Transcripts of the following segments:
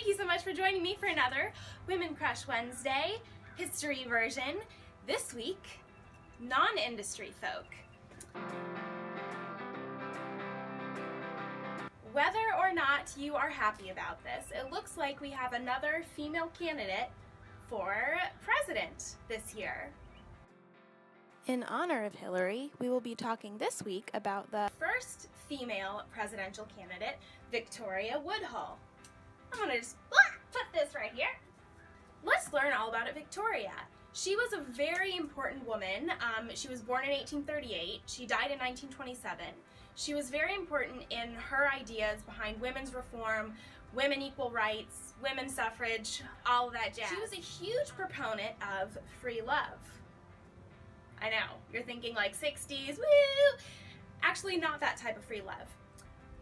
Thank you so much for joining me for another Women Crush Wednesday history version. This week, non-industry folk. Whether or not you are happy about this, it looks like we have another female candidate for president this year. In honor of Hillary, we will be talking this week about the first female presidential candidate, Victoria Woodhull. I'm gonna just put this right here. Let's learn all about Victoria. She was a very important woman. She was born in 1838. She died in 1927. She was very important in her ideas behind women's reform, women equal rights, women's suffrage, all of that jazz. She was a huge proponent of free love. I know, you're thinking like 60s, woo! Actually, not that type of free love.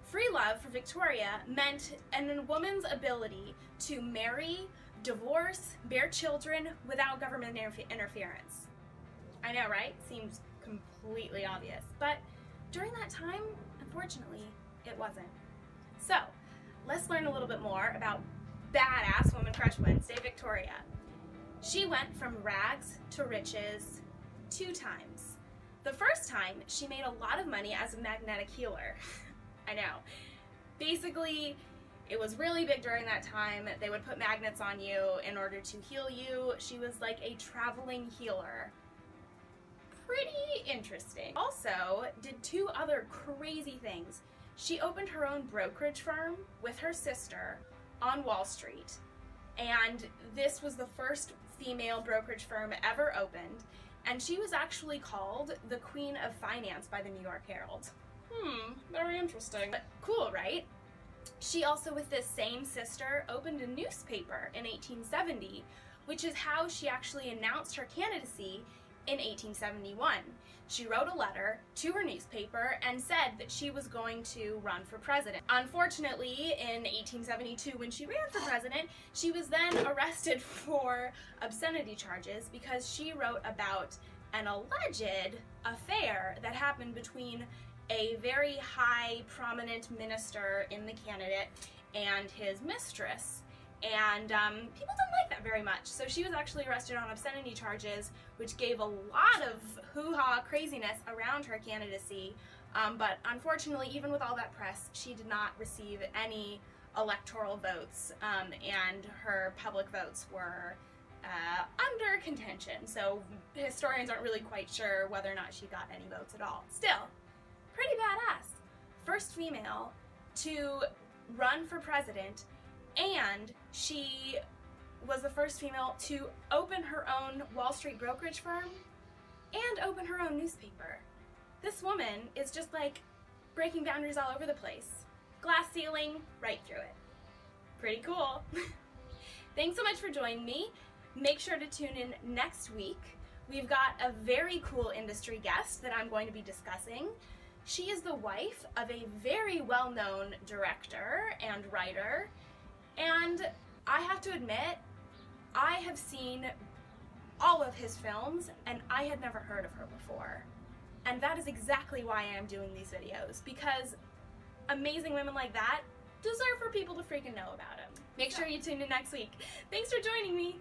Free love for Victoria meant a woman's ability to marry, divorce, bear children without government interference. I know, right? Seems completely obvious. But during that time, unfortunately, it wasn't. So, let's learn a little bit more about badass Woman Crush Wednesday, Victoria. She went from rags to riches 2 times. The first time, she made a lot of money as a magnetic healer. I know. Basically, it was really big during that time. They would put magnets on you in order to heal you. She was like a traveling healer. Pretty interesting. Also, did 2 other crazy things. She opened her own brokerage firm with her sister on Wall Street. And this was the first female brokerage firm ever opened. And she was actually called the Queen of Finance by the New York Herald. Very interesting. But cool, right? She also, with this same sister, opened a newspaper in 1870, which is how she actually announced her candidacy in 1871. She wrote a letter to her newspaper and said that she was going to run for president. Unfortunately, in 1872, when she ran for president, she was then arrested for obscenity charges because she wrote about an alleged affair that happened between a very high, prominent minister in the candidate and his mistress. And people didn't like that very much. So she was actually arrested on obscenity charges, which gave a lot of hoo-ha craziness around her candidacy. But unfortunately, even with all that press, she did not receive any electoral votes, and her public votes were under contention. So historians aren't really quite sure whether or not she got any votes at all. Still, pretty badass. First female to run for president, and she was the first female to open her own Wall Street brokerage firm and open her own newspaper. This woman is just like breaking boundaries all over the place. Glass ceiling, right through it. Pretty cool. Thanks so much for joining me. Make sure to tune in next week. We've got a very cool industry guest that I'm going to be discussing. She is the wife of a very well-known director and writer, and I have to admit, I have seen all of his films, and I had never heard of her before. And that is exactly why I'm doing these videos, because amazing women like that deserve for people to freaking know about them. Make sure you tune in next week. Thanks for joining me.